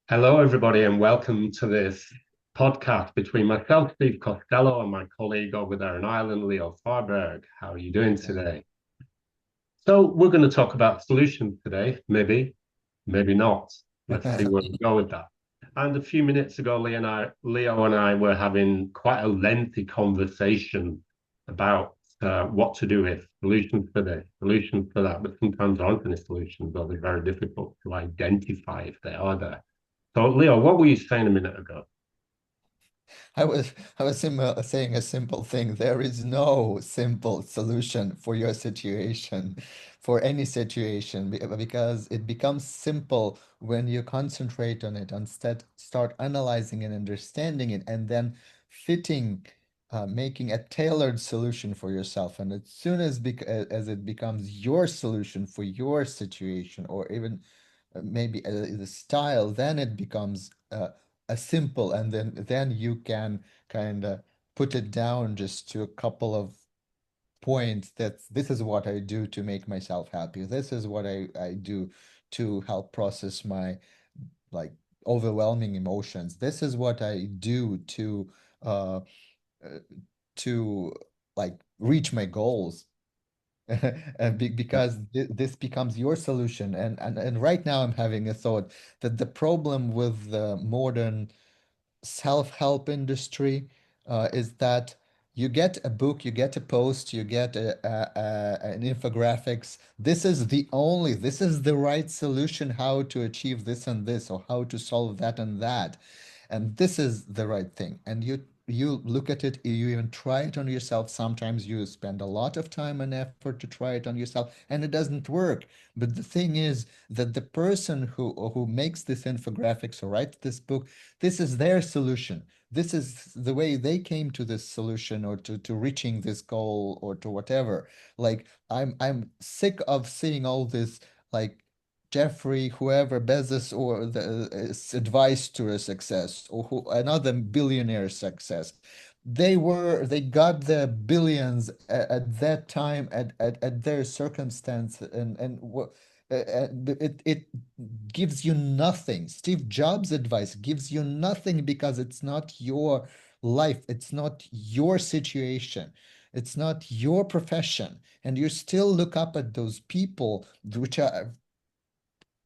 Hello, everybody, and welcome to this podcast between myself, Steve Costello, and my colleague over there in Ireland, Leo Farberg. How are you doing Yeah. today? So, we're going to talk about solutions today. Maybe not. Let's see where we go with that. And a few minutes ago, Leo and I were having quite a lengthy conversation about what to do with solutions for this, solutions for that. But sometimes there aren't any solutions, or they're very difficult to identify if they are there. So, Leo, what were you saying a minute ago? I was saying a simple thing. There is no simple solution for your situation, for any situation, because it becomes simple when you concentrate on it, instead start analyzing and understanding it, and then fitting, making a tailored solution for yourself. And as soon as it becomes your solution for your situation, or even maybe the style, then it becomes a simple, and then you can kind of put it down just to a couple of points that this is what I do to make myself happy. This is what I do to help process my like overwhelming emotions. This is what I do uh, uh, to like reach my goals. Yeah, Because this becomes your solution. And right now I'm having a thought that the problem with the modern self-help industry is that you get a book, you get a post, you get an infographics. This is the right solution how to achieve this and this, or how to solve that and that. And this is the right thing. And you look at it, you even try it on yourself. Sometimes you spend a lot of time and effort to try it on yourself, and it doesn't work. But the thing is that the person who makes this infographics or writes this book, this is their solution. This is the way they came to this solution, or to reaching this goal, or to whatever. Like I'm sick of seeing all this, like Jeffrey, whoever, Bezos, or the advice to a success, or another billionaire success. They got the billions at that time, at their circumstance, it gives you nothing. Steve Jobs' advice gives you nothing because it's not your life, it's not your situation, it's not your profession, and you still look up at those people, which are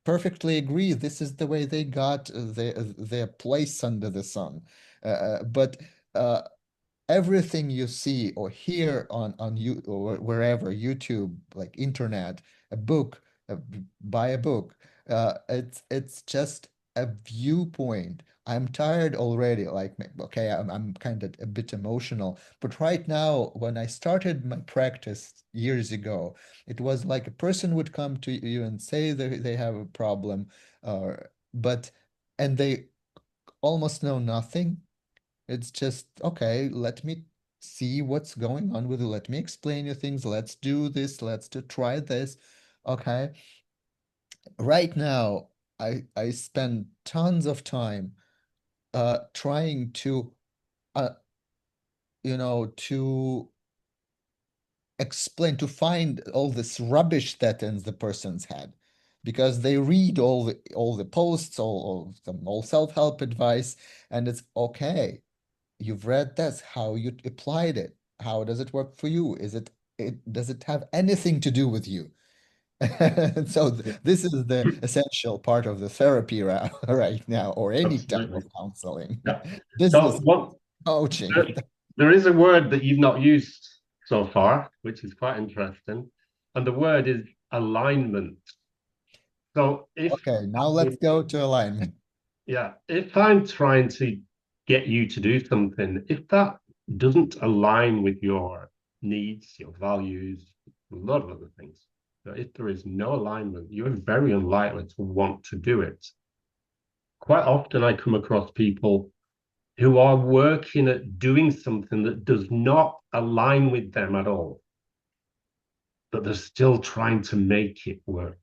perfectly agree. This is the way they got their place under the sun. But uh, everything you see or hear on you or wherever, YouTube, like internet, a book, buy a book. It's just a viewpoint. I'm tired already. Like, okay, I'm kind of a bit emotional, but right now, when I started my practice years ago, it was like a person would come to you and say they have a problem, uh, but and they almost know nothing. It's just, okay, let me see what's going on with you. Let me explain you things. Let's do this. Try this. Okay. Right now, I spend tons of time trying to uh to explain, to find all this rubbish that in the person's head, because they read all the posts, all self-help advice, and it's okay. You've read this, how you applied it. How does it work for you? Does it have anything to do with you? So yeah, this is the essential part of the therapy right now, or any type of absolutely. counseling, Yeah. So, business what coaching. there, there is a word that you've not used so far, which is quite interesting, and the word is alignment. So, Okay, now let's go to alignment. if I'm trying to get you to do something, if that doesn't align with your needs, your values, a lot of other things, so if there is no alignment, you're very unlikely to want to do it. Quite often, I come across people who are working at doing something that does not align with them at all, but they're still trying to make it work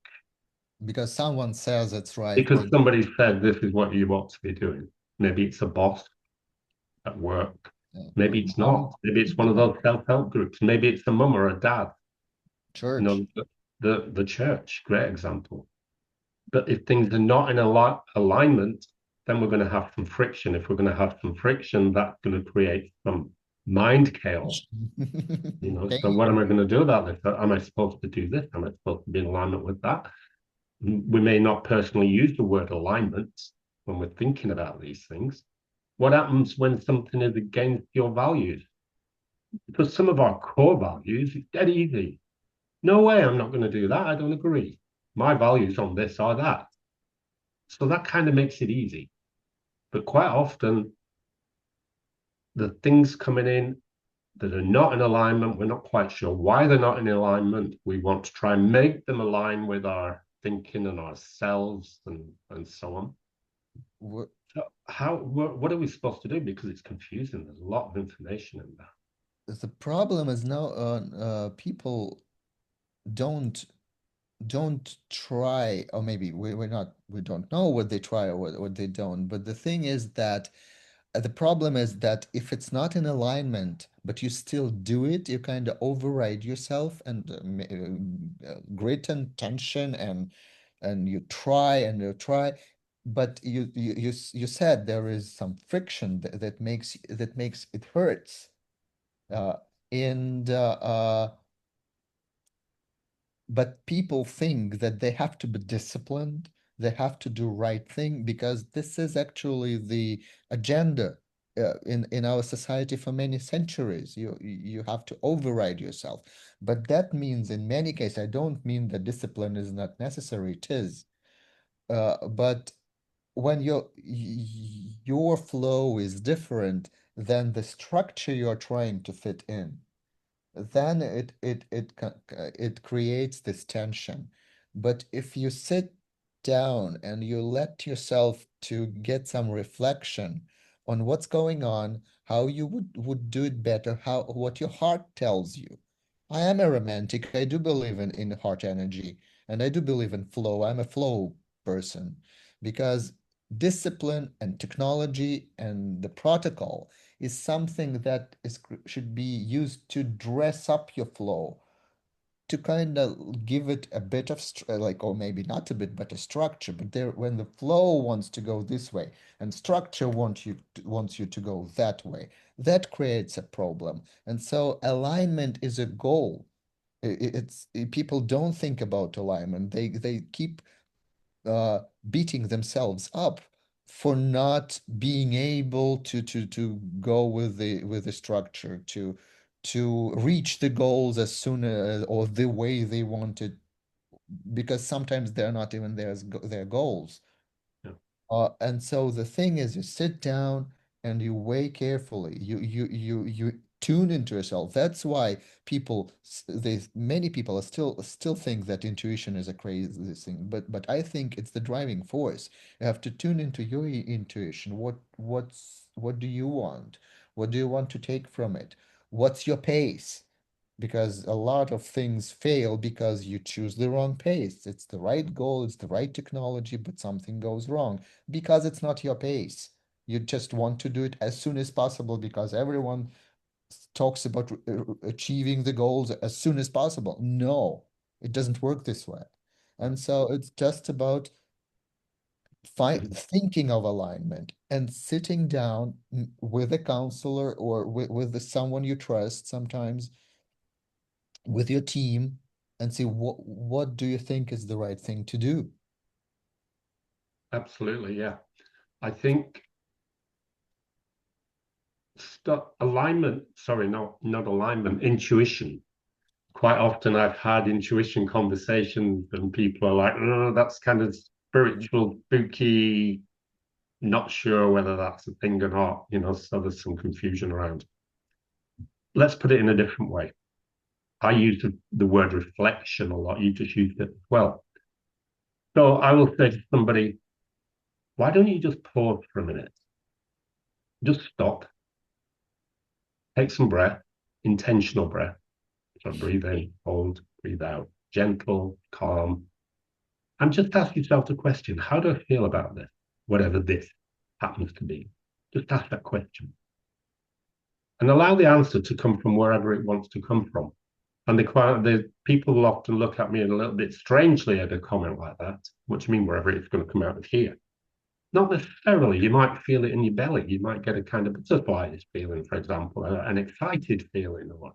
Because someone says it's right, because somebody said this is what you ought to be doing. Maybe it's a boss at work. or Maybe it's mom, not. Maybe it's one of those self-help groups. Maybe it's a mum or a dad. You church. know, the church, great example. But if things are not in alignment, then we're going to have some friction. If we're going to have some friction, that's going to create some mind chaos. So Pain. what am I going to do about this? Am I supposed to do this? Am I supposed to be in alignment with that? We may not personally use the word alignment when we're thinking about these things. What happens when something is against your values? Because some of our core values, it's dead easy. No way, I'm not going to do that. I don't agree. My values on this are that. So that kind of makes it easy. But quite often, the things coming in that are not in alignment, we're not quite sure why they're not in alignment. We want to try and make them align with our thinking and ourselves and so on. What So what are we supposed to do? Because it's confusing. There's a lot of information in there. the problem is now people don't don't try, or maybe we don't know what they try or what they don't. But the thing is that the problem is that if it's not in alignment, but you still do it, you kind of override yourself and great intention, and you try and you try, but you said there is some friction that makes it hurts. And But people think that they have to be disciplined, they have to do right thing because this is actually the agenda in our society for many centuries. You have to override yourself. But that means in many cases, I don't mean that discipline is not necessary, it is. But when your flow is different than the structure you're trying to fit in, then it creates this tension. But if you sit down and you let yourself to get some reflection on what's going on, how you would do it better, how what your heart tells you. I am a romantic. I do believe in heart energy, and I do believe in flow. I'm a flow person because discipline and technology and the protocol is something that should be used to dress up your flow, to kind of give it a bit of like, or maybe not a bit, but a structure. But there, when the flow wants to go this way and structure wants you to go that way, that creates a problem. And so alignment is a goal. People don't think about alignment. They keep uh, beating themselves up for not being able to go with the structure to reach the goals as soon as or the way they wanted, because sometimes they're not even their goals. Yeah. And so the thing is, you sit down and you weigh carefully. You tune into yourself. That's why many people are still think that intuition is a crazy thing. But I think it's the driving force. You have to tune into your intuition. What do you want? What do you want to take from it? What's your pace? Because a lot of things fail because you choose the wrong pace. It's the right goal, it's the right technology, but something goes wrong because it's not your pace. You just want to do it as soon as possible because everyone talks about achieving the goals as soon as possible. No, it doesn't work this way. And so it's just about thinking of alignment and sitting down with a counselor or with someone you trust, sometimes with your team, and see what do you think is the right thing to do. Absolutely, yeah. I think alignment, sorry, not alignment, intuition. Quite often I've had intuition conversations and people are like, oh, that's kind of spiritual, spooky, not sure whether that's a thing or not, so there's some confusion around. Let's put it in a different way. I use the word reflection a lot. You just used it as well. So I will say to somebody, why don't you just pause for a minute? Just stop, take some breath, intentional breath. So breathe in, hold, breathe out, gentle, calm, and just ask yourself the question, how do I feel about this? Whatever this happens to be. Just ask that question and allow the answer to come from wherever it wants to come from. And the people will often look at me a little bit strangely at a comment like that. What do you mean, wherever it's going to come out of here? Not necessarily. You might feel it in your belly. You might get a kind of butterflies feeling, for example, an excited feeling or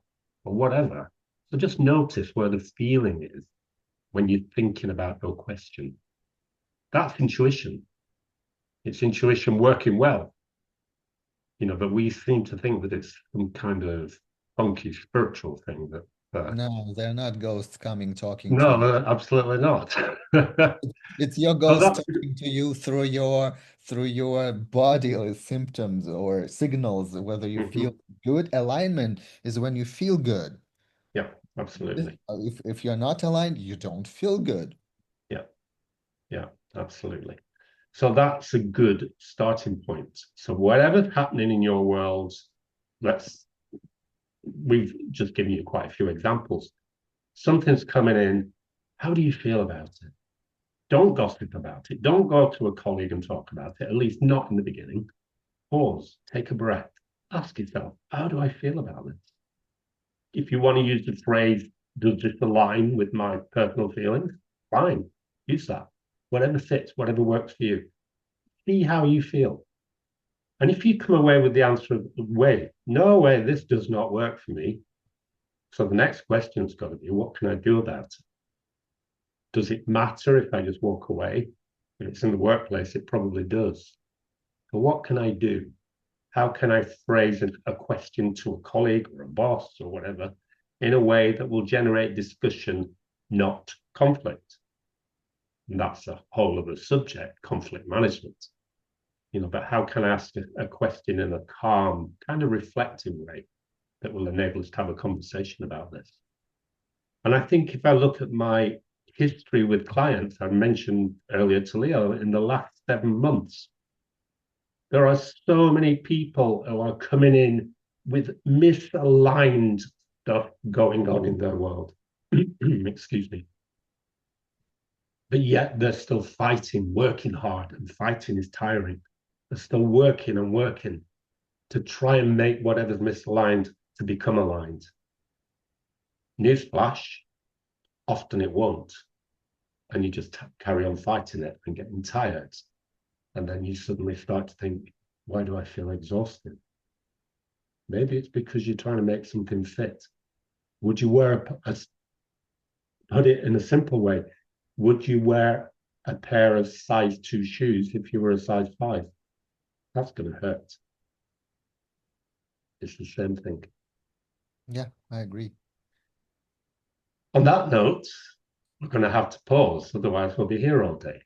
whatever. So just notice where the feeling is when you're thinking about your question. That's intuition. It's intuition working well, but we seem to think that it's some kind of funky spiritual thing that No, they're not ghosts coming talking to no, you. absolutely not. It's your So ghost that's talking to you through your bodily symptoms or signals, whether you feel Mhm. good. Alignment is when you feel good. Yeah, absolutely. If you're not aligned, you don't feel good. Yeah, yeah, absolutely. So that's a good starting point. So whatever's happening in your world, let's we've just given you quite a few examples. Something's coming in. How do you feel about it? Don't gossip about it. Don't go to a colleague and talk about it, at least not in the beginning. Pause, take a breath, ask yourself, how do I feel about this? If you want to use the phrase, does this align with my personal feelings? Fine, use that. Whatever fits, whatever works for you. See how you feel. And if you come away with the answer of, wait, no way, this does not work for me. So the next question's got to be, what can I do about it? Does it matter if I just walk away? If it's in the workplace, it probably does. But what can I do? How can I phrase a question to a colleague or a boss or whatever in a way that will generate discussion, not conflict? And that's a whole other subject, conflict management. But how can I ask a question in a calm, kind of reflective way that will enable us to have a conversation about this? And I think if I look at my history with clients, I mentioned earlier to Leo, in the last 7 months, there are so many people who are coming in with misaligned stuff going on in their world. Excuse me. But yet they're still fighting, working hard, and fighting is tiring. They're still working and working to try and make whatever's misaligned to become aligned. Newsflash, often it won't. And you just carry on fighting it and getting tired. And then you suddenly start to think, why do I feel exhausted? Maybe it's because you're trying to make something fit. Would you wear put it in a simple way, would you wear a pair of size 2 shoes if you were a size 5? That's going to hurt. It's the same thing. Yeah, I agree. On that note, we're going to have to pause, otherwise we'll be here all day,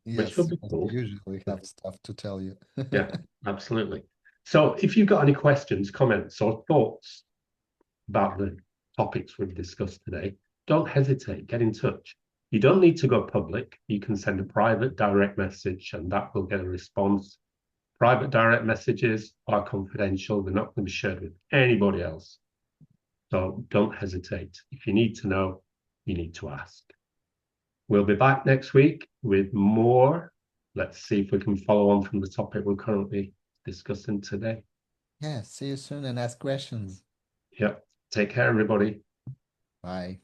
which will Yes, be we cool. usually have stuff to tell you. Yeah, absolutely. So if you've got any questions, comments, or thoughts about the topics we've discussed today, don't hesitate, get in touch. You don't need to go public. You can send a private direct message and that will get a response. Private direct messages are confidential. They're not going to be shared with anybody else. So don't hesitate. If you need to know, you need to ask. We'll be back next week with more. Let's see if we can follow on from the topic we're currently discussing today. Yeah, see you soon and ask questions. Yep. Take care, everybody. Bye.